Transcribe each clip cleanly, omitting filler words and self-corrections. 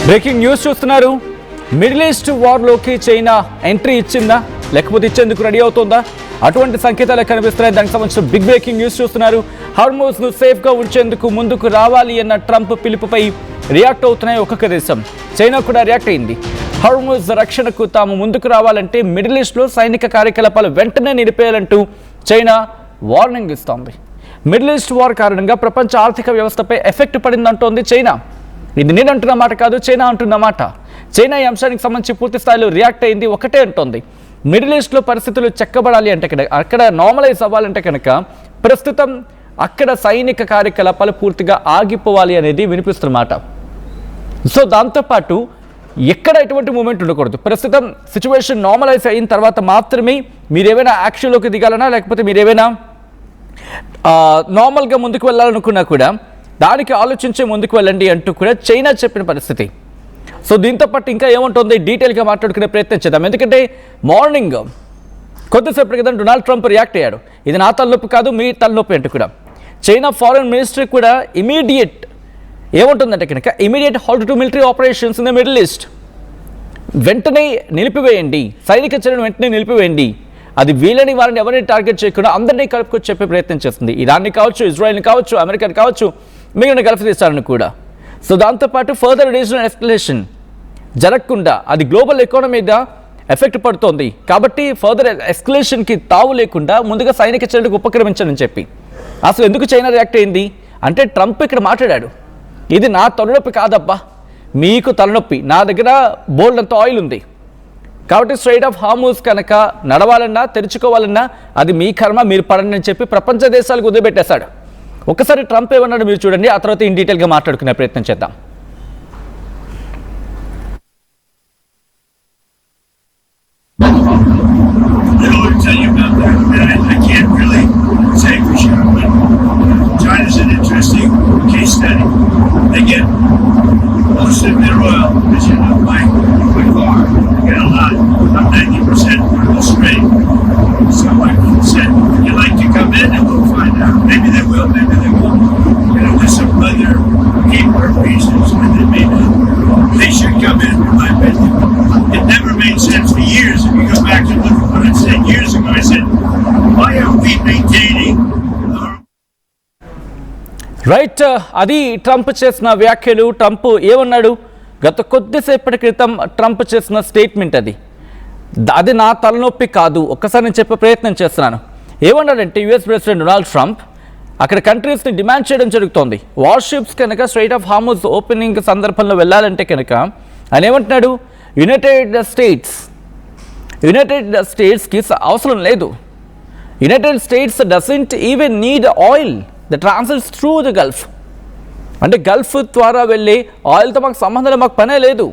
Breaking news చూస్తున్నారు. Middle east వార్లోకి China entry ఇచ్చిందా లేకపోతే ఇచ్చేందుకు రెడీ అవుతుందా? అటువంటి సంకేతాలు కనిపిస్తున్నాయి. దానికి సంబంధించిన బిగ్ బ్రేకింగ్ న్యూస్ చూస్తున్నారు. హార్మోజ్ను సేఫ్గా ఉంచేందుకు ముందుకు రావాలి అన్న ట్రంప్ పిలుపుపై రియాక్ట్ అవుతున్నాయి ఒక్కొక్క దేశం. చైనా కూడా రియాక్ట్ అయింది. హార్మోజ్ రక్షణకు తాము ముందుకు రావాలంటే మిడిల్ ఈస్ట్లో సైనిక కార్యకలాపాలు వెంటనే నిలిపేయాలంటూ చైనా వార్నింగ్ ఇస్తోంది. మిడిల్ ఈస్ట్ వార్ కారణంగా ప్రపంచ ఆర్థిక వ్యవస్థపై ఎఫెక్ట్ పడిందంటోంది చైనా. ఇది నేను అంటున్న మాట కాదు, చైనా అంటున్న మాట. చైనా ఈ అంశానికి సంబంధించి పూర్తి స్థాయిలో రియాక్ట్ అయింది. ఒకటే అంటోంది, మిడిల్ ఈస్ట్లో పరిస్థితులు చెక్కబడాలి అంటే అక్కడ నార్మలైజ్ అవ్వాలంటే కనుక ప్రస్తుతం అక్కడ సైనిక కార్యకలాపాలు పూర్తిగా ఆగిపోవాలి అనేది వినిపిస్తున్నమాట. సో దాంతోపాటు ఎక్కడ ఎటువంటి మూమెంట్ ఉండకూడదు. ప్రస్తుతం సిచ్యువేషన్ నార్మలైజ్ అయిన తర్వాత మాత్రమే మీరేమైనా యాక్షన్లోకి దిగాలన్నా లేకపోతే మీరేమైనా నార్మల్గా ముందుకు వెళ్ళాలనుకున్నా కూడా దానికి ఆలోచించే ముందుకు వెళ్ళండి అంటూ కూడా చైనా చెప్పిన పరిస్థితి. సో దీంతో పాటు ఇంకా ఏముంటుంది డీటెయిల్గా మాట్లాడుకునే ప్రయత్నం చేద్దాం. ఎందుకంటే మార్నింగ్ కొద్దిసేపటి క్రితం డొనాల్డ్ ట్రంప్ రియాక్ట్ అయ్యాడు. ఇది నా తలనొప్పి కాదు, మీ తలనొప్పి అంటూ కూడా. చైనా ఫారెన్ మినిస్ట్రీ కూడా ఇమీడియట్ ఏముంటుందంటే కనుక immediate halt to military operations in the middle east, వెంటనే నిలిపివేయండి, సైనిక చర్యను వెంటనే నిలిపివేయండి. అది వీళ్ళని వారిని ఎవరిని టార్గెట్ చేయకుండా అందరినీ కలుపుకొచ్చి చెప్పే ప్రయత్నం చేస్తుంది. ఇరాన్ని కావచ్చు, ఇజ్రాయెల్ని కావచ్చు, అమెరికాని కావచ్చు, మిగిలిన గల్ఫ్ దేశాలను కూడా. సో దాంతోపాటు ఫర్దర్ రీజనల్ ఎస్కలేషన్ జరగకుండా అది గ్లోబల్ ఎకానమీ మీద ఎఫెక్ట్ పడుతోంది. కాబట్టి ఫర్దర్ ఎస్కలేషన్కి తావు లేకుండా ముందుగా సైనిక చర్యలకు ఉపక్రమించాలని చెప్పి అసలు ఎందుకు చైనా రియాక్ట్ అయింది అంటే ట్రంప్ ఇక్కడ మాట్లాడాడు, ఇది నా తలనొప్పి కాదబ్బా, మీకు తలనొప్పి, నా దగ్గర బోల్డ్ అంత ఆయిల్ ఉంది కాబట్టి స్ట్రైట్ ఆఫ్ హార్మూజ్ కనుక నడవాలన్నా తెరుచుకోవాలన్నా అది మీ కర్మ, మీరు పడండి అని చెప్పి ప్రపంచ దేశాలకు వదిలిపెట్టేశాడు. ఒకసారి ట్రంప్ ఏమన్నాడు మీరు చూడండి, ఆ తర్వాత ఇన్ డీటెయిల్గా మాట్లాడుకునే ప్రయత్నం చేద్దాం. China's an interesting case study. They get most of their oil, as you know, by car. They get a lot, about 90% from the strait. So like I said, would you like to come in and we'll find out. Maybe they will, maybe they won't. You know, there's some other deeper reasons why they may not. They should come in my opinion. It never made sense for years. If you go back and look at what I said years ago, I said, why are we maintaining right, అది Trump చేసిన వ్యాఖ్యలు. Trump ఏమన్నాడు గత కొద్దిసేపటి క్రితం Trump చేసిన statement అది నా తలనొప్పి కాదు. ఒక్కసారి నేను చెప్పే ప్రయత్నం చేస్తున్నాను. ఏమన్నాడంటే యుఎస్ ప్రెసిడెంట్ డొనాల్డ్ ట్రంప్ అక్కడ కంట్రీస్ని డిమాండ్ చేయడం జరుగుతోంది. వార్షిప్స్ కనుక స్ట్రైట్ ఆఫ్ హార్మూజ్ ఓపెనింగ్ సందర్భంలో వెళ్ళాలంటే కనుక ఆయన ఏమంటున్నాడు, యునైటెడ్ స్టేట్స్కి అవసరం లేదు. United states doesn't even need oil the transits through the Gulf. అంటే గల్ఫ్ ద్వారా వెళ్ళి ఆయిల్తో మాకు సంబంధం, మాకు పనే లేదు,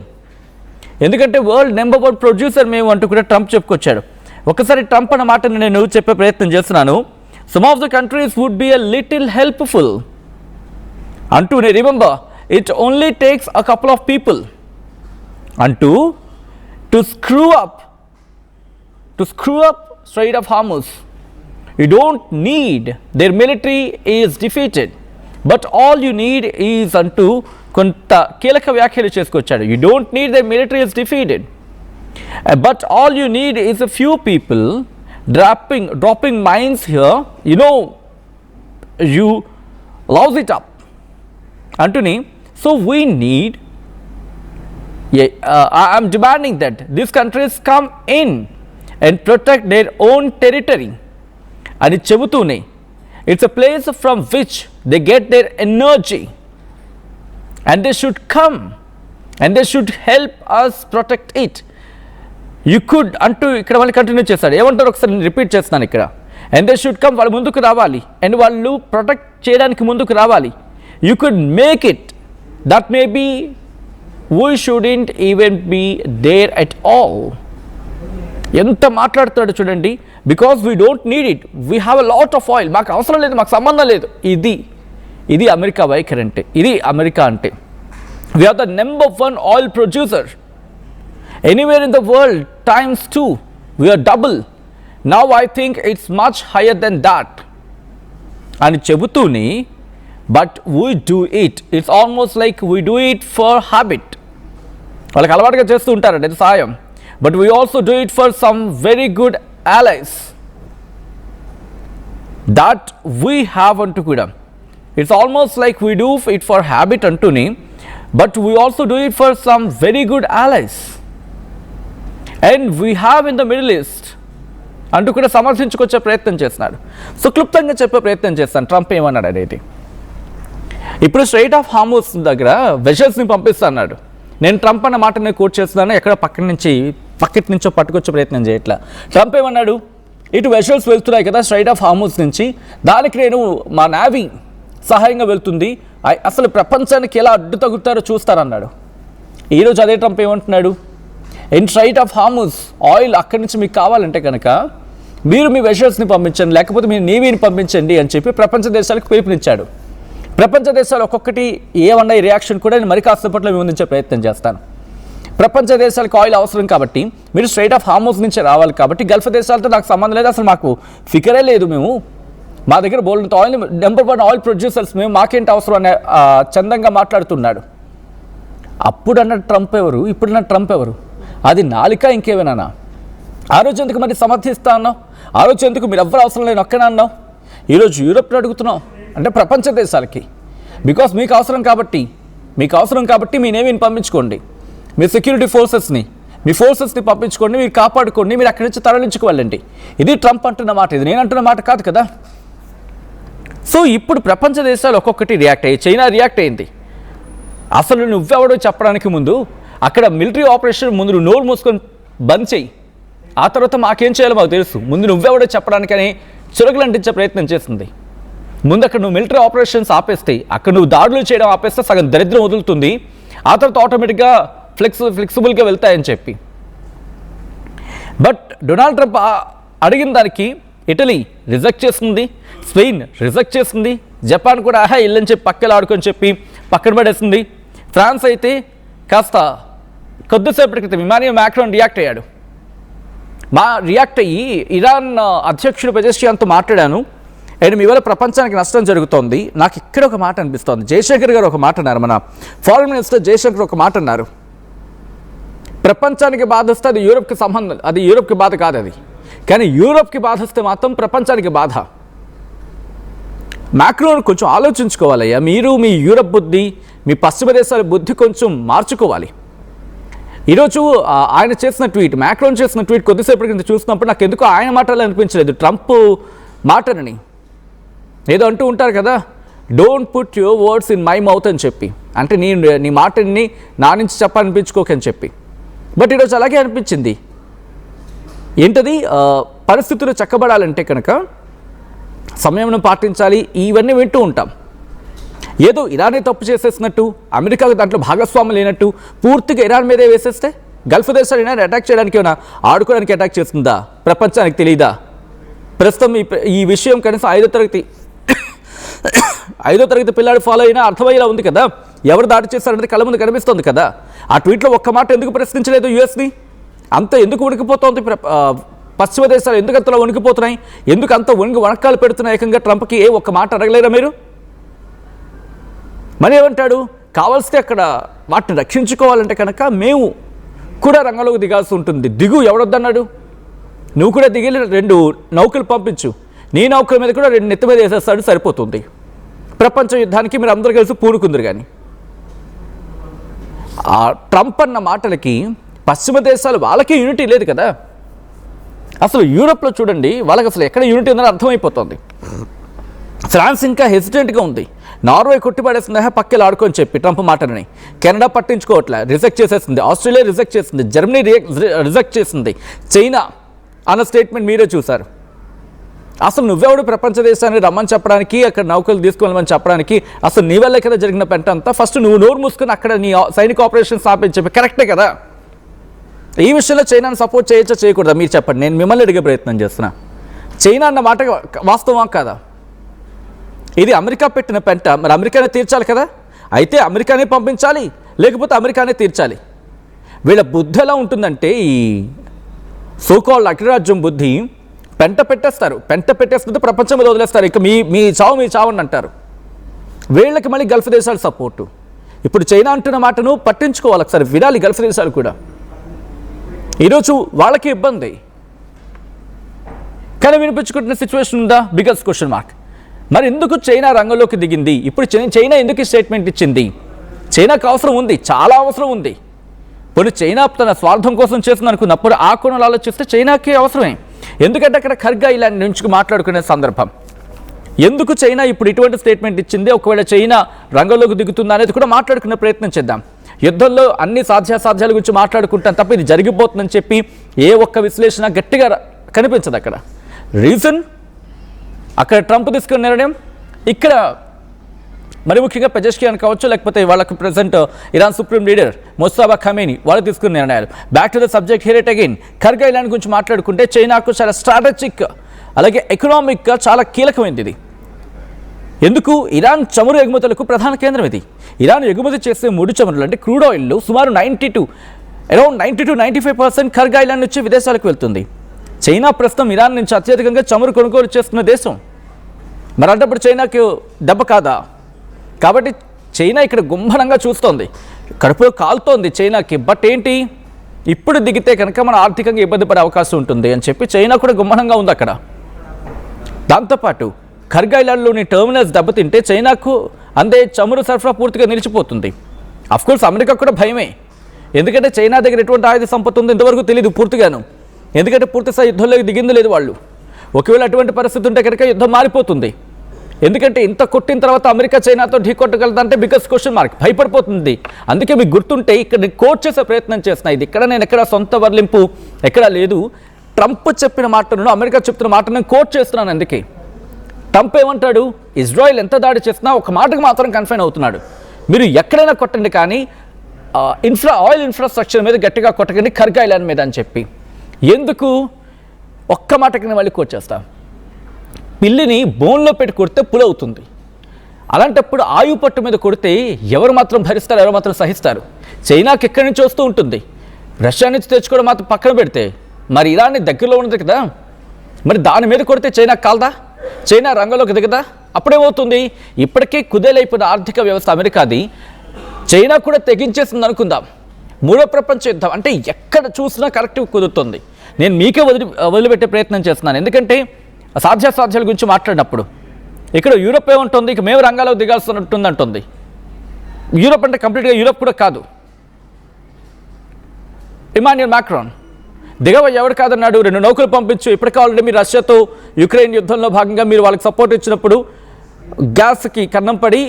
ఎందుకంటే వరల్డ్ నెంబర్ 1 ప్రొడ్యూసర్ మేము అంటూ కూడా ట్రంప్ చెప్పుకొచ్చాడు. ఒకసారి ట్రంప్ అన్న మాటను నేను చెప్పే ప్రయత్నం చేస్తున్నాను. Some of the countries would be a little helpful అంటూనే, remember it only takes a couple of people అంటూ to screw up strait of Hormuz. You don't need their military is defeated, but all you need is అంటూ కొంత కీలక వ్యాఖ్యలు చేసుకొచ్చాడు. You don't need their military is defeated, but all you need is a few people dropping mines here, you know, you louse it up అంటూని. So we need, I'm demanding that these countries come in and protect their own territory అని చెబుతూనే it's a place from which they get their energy and they should come and they should help us protect it. You could అంటూ ఇక్కడ వాళ్ళు continue చేస్తాడు. ఏమంటారు ఒకసారి నేను repeat చేస్తున్నాను ఇక్కడ. అండ్ దే షుడ్ కమ్, వాళ్ళు ముందుకు రావాలి అండ్ వాళ్ళు ప్రొటెక్ట్ చేయడానికి ముందుకు రావాలి. You could make it that maybe we shouldn't even be there at all. ఎంత మాట్లాడుతాడు చూడండి. Because we don't need it, we have a lot of oil, మాకు అవసరం లేదు, మాకు సంబంధం లేదు. ఇది అమెరికా వైఖరి అంటే, ఇది అమెరికా అంటే. We are the number 1 oil producer anywhere in the world ×2. We are double. Now I think it's much higher than that అని చెబుతూనే, but we do it, it's almost like we do it for habit. వాళ్ళకి అలవాటుగా చేస్తూ ఉంటారండి ఇది సాయం. But we also do it for some very good allies that we have అంటూ కూడా. It's almost like we do it for habit అంటూని, but we also do it for some very good allies and we have in the Middle East అంటూ కూడా సమర్థించుకొచ్చే ప్రయత్నం చేస్తున్నాడు. So క్లుప్తంగా చెప్పే ప్రయత్నం చేస్తాను ట్రంప్ ఏమన్నాడు అనేది. ఇప్పుడు స్ట్రైట్ ఆఫ్ హార్మూజ్ దగ్గర వెషల్స్ని పంపిస్తాడు. నేను ట్రంప్ అన్న మాట నేను కోట్ చేస్తున్నాను, ఎక్కడ పక్కటి నుంచో పట్టుకొచ్చే ప్రయత్నం చేయట్లా. ట్రంప్ ఏమన్నాడు, ఇటు వెషల్స్ వెళ్తున్నాయి కదా స్ట్రైట్ ఆఫ్ హార్మూజ్ నుంచి, దానికి నేను మా నేవీ సహాయంగా వెళ్తుంది, అసలు ప్రపంచానికి ఎలా అడ్డు తగ్గుతారో చూస్తారన్నాడు. ఈరోజు అదే ట్రంప్ ఏమంటున్నాడు, in straight of Hormuz oil అక్కడి నుంచి మీకు కావాలంటే కనుక మీరు మీ వెషల్స్ని పంపించండి, లేకపోతే మీ నేవీని పంపించండి అని చెప్పి ప్రపంచ దేశాలకు పిలుపునిచ్చాడు. ప్రపంచ దేశాలు ఒక్కొక్కటి ఏమన్నా ఈ రియాక్షన్ కూడా నేను మరి కాసేపట్లో వివరించే ప్రయత్నం చేస్తాను. ప్రపంచ దేశాలకు ఆయిల్ అవసరం కాబట్టి మీరు స్ట్రైట్ ఆఫ్ హార్మూజ్ నుంచే రావాలి, కాబట్టి గల్ఫ్ దేశాలతో నాకు సంబంధం లేదు, అసలు మాకు ఫికరే లేదు, మా దగ్గర బోల్డంత ఆయిల్, నెంబర్ 1 ఆయిల్ ప్రొడ్యూసర్స్ మేము, మాకేంటి అవసరం అనే చందంగా మాట్లాడుతున్నాడు. అప్పుడన్న ట్రంప్ ఎవరు, ఇప్పుడున్న ట్రంప్ ఎవరు? అది నాలిక ఇంకేమైనా? ఆ రోజు ఎందుకు మరి సమర్థిస్తా అన్నావు? ఆ రోజు ఎందుకు మీరు ఎవ్వరు అవసరం లేని ఒక్కనే అన్నావు? ఈరోజు యూరోప్ని అడుగుతున్నావు అంటే ప్రపంచ దేశాలకి, బికాస్ మీకు అవసరం కాబట్టి మీ నేవీని పంపించుకోండి, మీ సెక్యూరిటీ ఫోర్సెస్ని, మీ ఫోర్సెస్ని పంపించుకోండి, మీరు కాపాడుకోండి, మీరు అక్కడి నుంచి తరలించుకు వెళ్ళండి. ఇది ట్రంప్ అంటున్న మాట, ఇది నేను అంటున్న మాట కాదు కదా. సో ఇప్పుడు ప్రపంచ దేశాలు ఒక్కొక్కటి రియాక్ట్ అయ్యి, చైనా రియాక్ట్ అయింది. అసలు నువ్వెవడో చెప్పడానికి ముందు అక్కడ మిలిటరీ ఆపరేషన్ ముందు నువ్వు నోరు మూసుకొని బంద్ చేయి, ఆ తర్వాత మాకేం చేయాలో మాకు తెలుసు, ముందు నువ్వెవడో చెప్పడానికని చురకలు అంటించే ప్రయత్నం చేస్తుంది. ముందు అక్కడ నువ్వు మిలిటరీ ఆపరేషన్స్ ఆపేస్తే, అక్కడ నువ్వు దాడులు చేయడం ఆపేస్తే సగం దరిద్రం వదులుతుంది, ఆ తర్వాత ఆటోమేటిక్గా ఫ్లెక్సిబుల్గా వెళ్తాయని చెప్పి. బట్ డొనాల్డ్ ట్రంప్ అడిగిన దానికి ఇటలీ రిజెక్ట్ చేస్తుంది, స్పెయిన్ రిజెక్ట్ చేస్తుంది, జపాన్ కూడా ఇల్లని చెప్పి పక్కన ఆడుకొని చెప్పి పక్కన పడేస్తుంది. ఫ్రాన్స్ అయితే కాస్త కొద్దిసేపటి క్రితం ఇమాన్యుయల్ మ్యాక్రాన్ రియాక్ట్ అయ్యాడు. రియాక్ట్ అయ్యి ఇరాన్ అధ్యక్షుడు పెజెస్కియాన్తో మాట్లాడాను, అండ్ మీ వల్ల ప్రపంచానికి నష్టం జరుగుతోంది. నాకు ఇక్కడ ఒక మాట అనిపిస్తోంది, జయశంకర్ గారు ఒక మాట అన్నారు, మన ఫారెన్ మినిస్టర్ జయశంకర్ ఒక మాట అన్నారు, ప్రపంచానికి బాధ వస్తే అది యూరోప్కి సంబంధం, అది యూరోప్కి బాధ కాదు అది, కానీ యూరోప్కి బాధ వస్తే మాత్రం ప్రపంచానికి బాధ. మ్యాక్రోన్ కొంచెం ఆలోచించుకోవాలయ్యా, మీరు మీ యూరోప్ బుద్ధి, మీ పశ్చిమ దేశాల బుద్ధి కొంచెం మార్చుకోవాలి. ఈరోజు ఆయన చేసిన ట్వీట్, మ్యాక్రోన్ చేసిన ట్వీట్ కొద్దిసేపటి కింద చూసినప్పుడు నాకు ఎందుకో ఆయన మాటలు అనిపించలేదు, ట్రంప్ మాటలని. ఏదో అంటూ ఉంటారు కదా, don't put your words in my mouth అని చెప్పి, అంటే నీ మాటని నా నుంచి చెప్పాలనిపించుకోకని చెప్పి. బట్ ఈరోజు అలాగే అనిపించింది. ఏంటది, పరిస్థితులు చక్కబడాలంటే కనుక సమయం పాటించాలి, ఇవన్నీ వింటూ ఉంటాం. ఏదో ఇరానే తప్పు చేసేసినట్టు, అమెరికాకు దాంట్లో భాగస్వామ్యం లేనట్టు పూర్తిగా ఇరాన్ మీదే వేసేస్తే, గల్ఫ్ దేశాలు ఇరాన్ అటాక్ చేయడానికి ఏమైనా ఆడుకోవడానికి అటాక్ చేస్తుందా, ప్రపంచానికి తెలియదా? ప్రస్తుతం ఈ విషయం కనీసం 5వ తరగతి పిల్లాడు ఫాలో అయినా అర్థమయ్యేలా ఉంది కదా, ఎవరు దాడి చేస్తారనేది కళ్ళ ముందు కనిపిస్తుంది కదా. ఆ ట్వీట్లో ఒక్క మాట ఎందుకు ప్రశ్నించలేదు యుఎస్ని? అంత ఎందుకు ఉనికిపోతోంది పశ్చిమ దేశాలు, ఎందుకు అంతలా వణికిపోతున్నాయి, ఎందుకు అంత వణకాలు పెడుతున్నాయి ఏకంగా ట్రంప్కి? ఒక్క మాట అడగలేరా మీరు? మరి ఏమంటాడు, కావాల్సి అక్కడ వాటిని రక్షించుకోవాలంటే కనుక మేము కూడా రంగంలోకి దిగాల్సి ఉంటుంది. దిగు, ఎవడొద్దన్నాడు? నువ్వు కూడా దిగి 2 నౌకలు పంపించు, నీ నౌకల మీద కూడా 2 నెత్తి మీద వేసేస్తాడు, సరిపోతుంది. ప్రపంచ యుద్ధానికి మీరు అందరూ కలిసి పూనుకుందరు. కానీ ఆ ట్రంప్ అన్న మాటలకి పశ్చిమ దేశాలు వాళ్ళకి యూనిటీ లేదు కదా. అసలు యూరోప్లో చూడండి, వాళ్ళకి అసలు ఎక్కడ యూనిటీ ఉందని అర్థమైపోతుంది. ఫ్రాన్స్ ఇంకా హెసిడెంట్గా ఉంది, నార్వే కొట్టిపడేస్తుంది, పక్కలు ఆడుకొని చెప్పి ట్రంప్ మాటలని. కెనడా పట్టించుకోవట్లే, రిజెక్ట్ చేసేస్తుంది. ఆస్ట్రేలియా రిజెక్ట్ చేసింది, జర్మనీ రిజెక్ట్ చేసింది, చైనా అన్న స్టేట్మెంట్ మీరే చూశారు. అసలు నువ్వెవడు ప్రపంచ దేశాన్ని రమ్మని చెప్పడానికి, అక్కడ నౌకలు తీసుకెళ్ళమని చెప్పడానికి? అసలు నీ వల్లే కదా జరిగిన పెంట అంతా. ఫస్ట్ నువ్వు నోరు మూసుకొని అక్కడ నీ సైనిక ఆపరేషన్స్ ఆపని చెప్పి కరెక్టే కదా. ఈ విషయంలో చైనాను సపోర్ట్ చేయొచ్చా చేయకూడదా మీరు చెప్పండి, నేను మిమ్మల్ని అడిగే ప్రయత్నం చేస్తున్నా. చైనా అన్న మాట వాస్తవం కాదా? ఇది అమెరికా పెట్టిన పెంట, మరి అమెరికానే తీర్చాలి కదా. అయితే అమెరికానే పంపించాలి, లేకపోతే అమెరికానే తీర్చాలి. వీళ్ళ బుద్ధి ఎలా ఉంటుందంటే, ఈ సోకాల్డ్ అగ్రరాజ్యం బుద్ధి, పెంట పెట్టేస్తుంటే ప్రపంచం మీద వదిలేస్తారు, ఇక మీ చావు అంటారు. వీళ్ళకి మళ్ళీ గల్ఫ్ దేశాలు సపోర్టు. ఇప్పుడు చైనా అంటున్న మాటను పట్టించుకోవాలి, ఒకసారి వినాలి గల్ఫ్ దేశాలు కూడా. ఈరోజు వాళ్ళకి ఇబ్బంది కానీ వినిపించుకుంటున్న సిచ్యువేషన్ ఉందా? Biggest question mark. మరి ఎందుకు చైనా రంగంలోకి దిగింది? ఇప్పుడు చైనా ఎందుకు స్టేట్మెంట్ ఇచ్చింది? చైనాకు అవసరం ఉంది, చాలా అవసరం ఉంది. పోనీ చైనా తన స్వార్థం కోసం చేస్తుంది అనుకున్నప్పుడు ఆ కోణంలో ఆలోచిస్తే చైనాకి అవసరమే. ఎందుకంటే అక్కడ ఖర్గా ఇలాంటి నుంచి మాట్లాడుకునే సందర్భం. ఎందుకు చైనా ఇప్పుడు ఇటువంటి స్టేట్మెంట్ ఇచ్చింది, ఒకవేళ చైనా రంగంలోకి దిగుతుందా అనేది కూడా మాట్లాడుకునే ప్రయత్నం చేద్దాం. యుద్ధంలో అన్ని సాధ్యాసాధ్యాల గురించి మాట్లాడుకుంటాం తప్ప ఇది జరిగిపోతుందని చెప్పి ఏ ఒక్క విశ్లేషణ గట్టిగా కనిపించదు అక్కడ. రీజన్ అక్కడ ట్రంప్ తీసుకున్న నిర్ణయం, ఇక్కడ మరి ముఖ్యంగా పెజెష్కియాన్ కావచ్చు, లేకపోతే వాళ్ళకు present Iran supreme leader Mustafa Khamenei వాళ్ళు తీసుకున్న నిర్ణయాలు. Back to the subject hear it again. ఖర్గా ఇలాంటి గురించి మాట్లాడుకుంటే చైనాకు చాలా స్ట్రాటజిక్ అలాగే ఎకనామిక్గా చాలా కీలకమైనది ఇది. ఎందుకు? ఇరాన్ చమురు ఎగుమతులకు ప్రధాన కేంద్రం ఇది. ఇరాన్ ఎగుమతి చేసే ముడి చమురులు అంటే క్రూడ్ ఆయిల్ సుమారు 90-95% ఖర్గా ఇలాంటి నుంచి విదేశాలకు వెళ్తుంది. చైనా ప్రస్తుతం ఇరాన్ నుంచి అత్యధికంగా చమురు కొనుగోలు చేస్తున్న దేశం. మరి అంటప్పుడు చైనాకు దెబ్బ కాదా? కాబట్టి చైనా ఇక్కడ గుంభనంగా చూస్తోంది, కడుపులో కాలుతోంది చైనాకి. బట్ ఏంటి, ఇప్పుడు దిగితే కనుక మనం ఆర్థికంగా ఇబ్బంది పడే అవకాశం ఉంటుంది అని చెప్పి చైనా కూడా గుంభనంగా ఉంది అక్కడ. దాంతోపాటు ఖర్గా ఇలాంటిలోని టెర్మినల్స్ దెబ్బతింటే చైనాకు అందే చమురు సరఫరా పూర్తిగా నిలిచిపోతుంది. అఫ్కోర్స్ అమెరికా కూడా భయమే, ఎందుకంటే చైనా దగ్గర ఎటువంటి ఆయుధ సంపత్తి ఉందో ఇంతవరకు తెలియదు పూర్తిగాను. ఎందుకంటే పూర్తిస్థాయి యుద్ధంలోకి దిగింది లేదు వాళ్ళు. ఒకవేళ అటువంటి పరిస్థితి ఉంటే కనుక యుద్ధం మారిపోతుంది. ఎందుకంటే ఇంత కొట్టిన తర్వాత అమెరికా చైనాతో ఢీకొట్టగలదంటే బిగ్గెస్ట్ క్వశ్చన్ మార్క్, భయపడిపోతుంది. అందుకే మీకు గుర్తుంటే ఇక్కడ నేను కోట్ చేసే ప్రయత్నం చేస్తున్నా. ఇది ఇక్కడ నేను ఎక్కడ సొంత వర్లింపు ఎక్కడా లేదు. ట్రంప్ చెప్పిన మాటను, అమెరికా చెప్తున్న మాటను నేను కోట్ చేస్తున్నాను. అందుకే ట్రంప్ ఏమంటాడు, ఇజ్రాయెల్ ఎంత దాడి చేసినా ఒక మాటకు మాత్రం కన్ఫైన్ అవుతున్నాడు, మీరు ఎక్కడైనా కొట్టండి కానీ ఆయిల్ ఇన్ఫ్రాస్ట్రక్చర్ మీద గట్టిగా కొట్టకండి, ఖర్గా ఇలాంటి మీద అని చెప్పి. ఎందుకు? ఒక్క మాటకి నేను మళ్ళీ కోట్ చేస్తా. పిల్లిని బోన్లో పెట్టి కొడితే పులవుతుంది. అలాంటప్పుడు ఆయువు పట్టు మీద కొడితే ఎవరు మాత్రం భరిస్తారు, ఎవరు మాత్రం సహిస్తారు? చైనాకి ఎక్కడి నుంచి వస్తూ ఉంటుంది, రష్యా నుంచి తెచ్చుకోవడం మాత్రం పక్కన పెడితే మరి ఇరాన్ దగ్గరలో ఉన్నది కదా, మరి దాని మీద కొడితే చైనా కాలదా? చైనా రంగంలోకి దిగదా? అప్పుడేమవుతుంది? ఇప్పటికే కుదేలైపోయిన ఆర్థిక వ్యవస్థ అమెరికాది, చైనా కూడా తెగించేస్తుంది అనుకుందాం. మూడో ప్రపంచ యుద్ధం అంటే ఎక్కడ చూసినా కరెక్ట్గా కుదురుతుంది. నేను మీకే వదిలిపెట్టే ప్రయత్నం చేస్తున్నాను, ఎందుకంటే సాధ్యాసాధ్యాల గురించి మాట్లాడినప్పుడు ఇక్కడ యూరోప్ ఏముంటుంది, ఇక మేము రంగాలకు దిగాల్సి ఉంటుంది అంటుంది. యూరోప్ అంటే కంప్లీట్గా యూరోప్ కూడా కాదు. ఇమాన్యుయల్ మాక్రాన్ దిగవ ఎవడు కాదన్నాడు, 2 నౌకలు పంపించు, ఇప్పటికే ఆల్రెడీ మీరు రష్యాతో యుక్రెయిన్ యుద్ధంలో భాగంగా మీరు వాళ్ళకి సపోర్ట్ ఇచ్చినప్పుడు గ్యాస్కి కన్నం పడి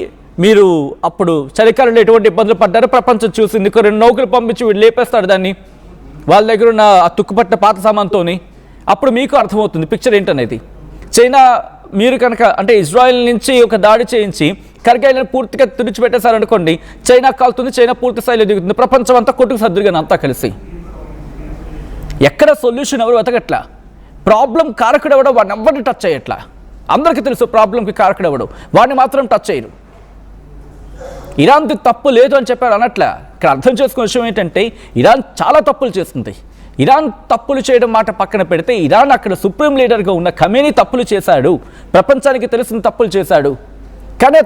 మీరు అప్పుడు చలికాలంలో ఎటువంటి ఇబ్బందులు పడ్డారో ప్రపంచం చూసింది. 2 నౌకలు పంపించి వీడు లేపేస్తాడు దాన్ని వాళ్ళ దగ్గర ఉన్న ఆ తుక్కుపట్టిన పాత సామాన్తోని. అప్పుడు మీకు అర్థమవుతుంది పిక్చర్ ఏంటనేది. చైనా మీరు కనుక అంటే ఇజ్రాయెల్ నుంచి ఒక దాడి చేయించి ఖర్గా ఇలాంటి పూర్తిగా తుడిచిపెట్టేశారనుకోండి, చైనా కాలుతుంది, చైనా పూర్తి స్థాయిలో దిగుతుంది, ప్రపంచం అంతా కొట్టుకు సర్దురుగాను అంతా కలిసి. ఎక్కడ సొల్యూషన్ ఎవరు వెతకట్లా. ప్రాబ్లం కారకుడు ఎవడో వాడిని ఎవ్వరిని టచ్ చేయట్లా. అందరికీ తెలుసు ప్రాబ్లంకి కారకుడు ఎవడో, వాడిని మాత్రం టచ్ చేయరు. ఇరాన్ది తప్పు లేదు అని చెప్పారు అనట్లా. ఇక్కడ అర్థం చేసుకునే విషయం ఏంటంటే ఇరాన్ చాలా తప్పులు చేస్తుంది. ఇరాన్ తప్పులు చేయడం మాట పక్కన పెడితే ఇరాన్ అక్కడ సుప్రీం లీడర్గా ఉన్న ఖమేనీ తప్పులు చేశాడు, ప్రపంచానికి తెలిసిన తప్పులు చేశాడు. కానీ